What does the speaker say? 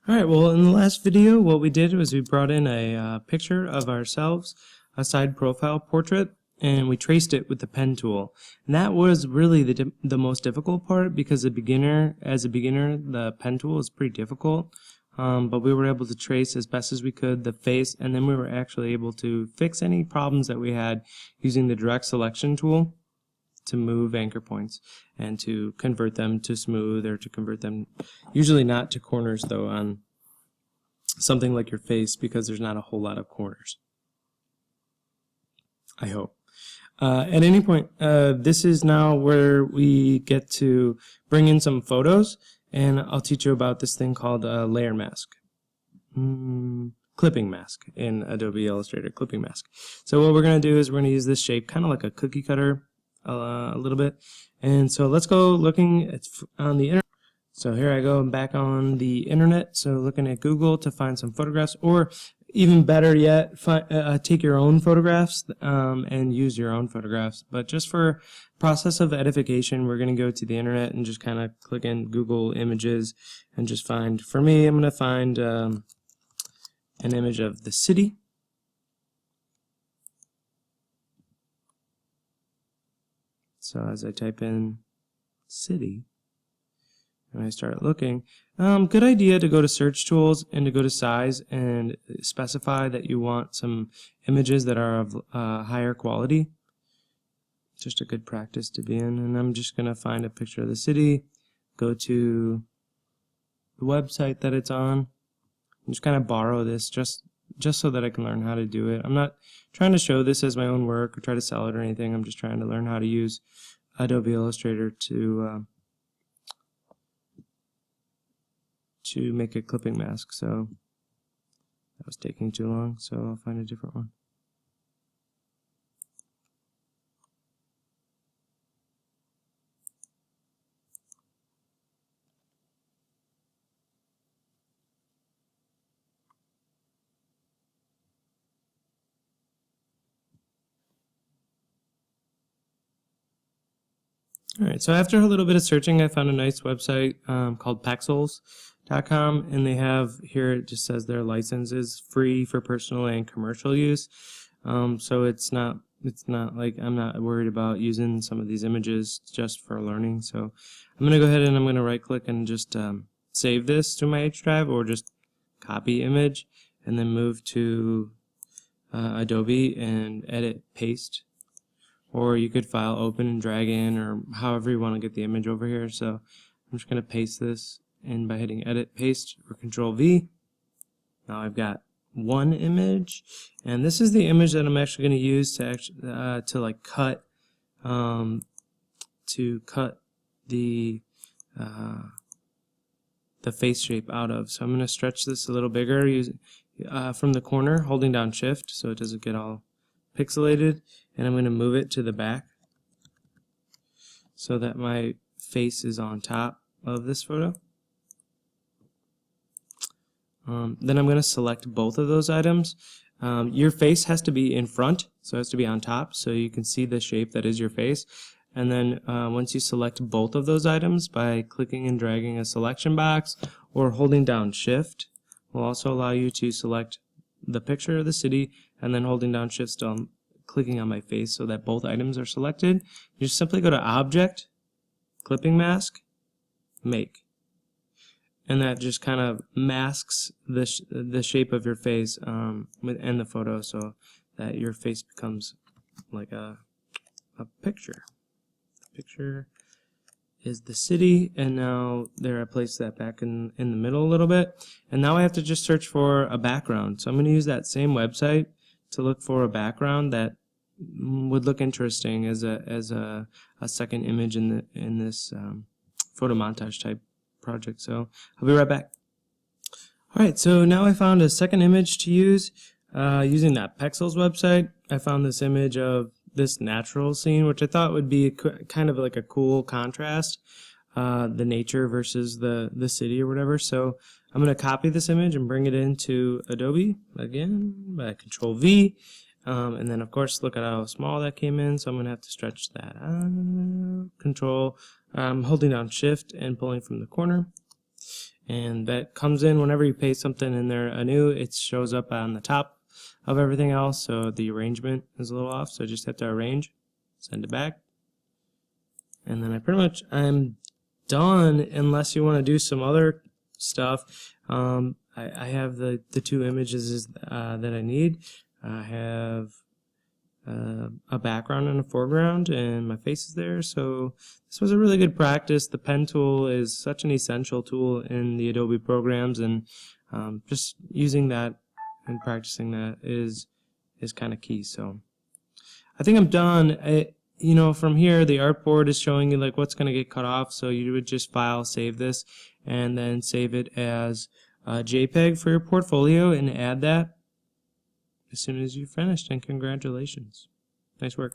Alright, well in the last video what we did was we brought in a picture of ourselves, a side profile portrait, and we traced it with the pen tool. And that was really the most difficult part because as a beginner the pen tool is pretty difficult. But we were able to trace as best as we could the face, and then we were actually able to fix any problems that we had using the direct selection tool to move anchor points and to convert them to smooth, or to convert them, usually not to corners though, on something like your face, because there's not a whole lot of corners, I hope. At any point, this is now where we get to bring in some photos, and I'll teach you about this thing called a layer mask. Clipping mask in Adobe Illustrator, clipping mask. So what we're going to do is we're going to use this shape, kind of like a cookie cutter, a little bit. And so let's go looking on the internet. So here I go back on the internet, so looking at Google to find some photographs, or even better yet, take your own photographs and use your own photographs. But just for process of edification, we're going to go to the internet and just kind of click in Google Images and just find, for me, I'm going to find an image of the city. So as I type in city and I start looking, good idea to go to search tools and to go to size and specify that you want some images that are of higher quality. Just a good practice to be in. And I'm just going to find a picture of the city, go to the website that it's on, and just kind of borrow this just so that I can learn how to do it. I'm not trying to show this as my own work or try to sell it or anything. I'm just trying to learn how to use Adobe Illustrator to make a clipping mask. So that was taking too long, so I'll find a different one. Alright, so after a little bit of searching, I found a nice website called Pexels.com, and they have, here it just says their license is free for personal and commercial use. So it's not like I'm not worried about using some of these images just for learning. So I'm going to go ahead and I'm going to right click and just save this to my H drive, or just copy image and then move to Adobe and edit, paste. Or you could file open and drag in, or however you want to get the image over here. So I'm just going to paste this in by hitting edit, paste, or control V. Now I've got one image, and this is the image that I'm actually going to use to like cut the face shape out of. So I'm going to stretch this a little bigger using from the corner, holding down Shift so it doesn't get all pixelated, and I'm going to move it to the back so that my face is on top of this photo. Then I'm going to select both of those items. Your face has to be in front, so it has to be on top so you can see the shape that is your face. And then once you select both of those items by clicking and dragging a selection box or holding down Shift, will also allow you to select the picture of the city, and then holding down Shift still clicking on my face so that both items are selected. You just simply go to Object, Clipping Mask, Make. And that just kind of masks the shape of your face and the photo so that your face becomes like a picture. The picture is the city, and now there I place that back in the middle a little bit. And now I have to just search for a background. So I'm going to use that same website to look for a background that would look interesting as a second image in this photo montage type project. So I'll be right back. Alright, so now I found a second image to use using that Pexels website. I found this image of this natural scene, which I thought would be kind of like a cool contrast, the nature versus the city or whatever. So I'm going to copy this image and bring it into Adobe again by Control V, and then of course look at how small that came in. So I'm going to have to stretch that out. Control, holding down Shift and pulling from the corner. and that comes in whenever you paste something in there anew. It shows up on the top of everything else, so the arrangement is a little off, so I just have to arrange, send it back, and then I'm done unless you want to do some other stuff. I have the two images that I need. I have a background and a foreground, and my face is there, so this was a really good practice. The pen tool is such an essential tool in the Adobe programs, and just using that and practicing that is kind of key. So I think I'm done. You know, from here the artboard is showing you like what's going to get cut off, so you would just file save this and then save it as a JPEG for your portfolio and add that as soon as you're finished, and congratulations. Nice work.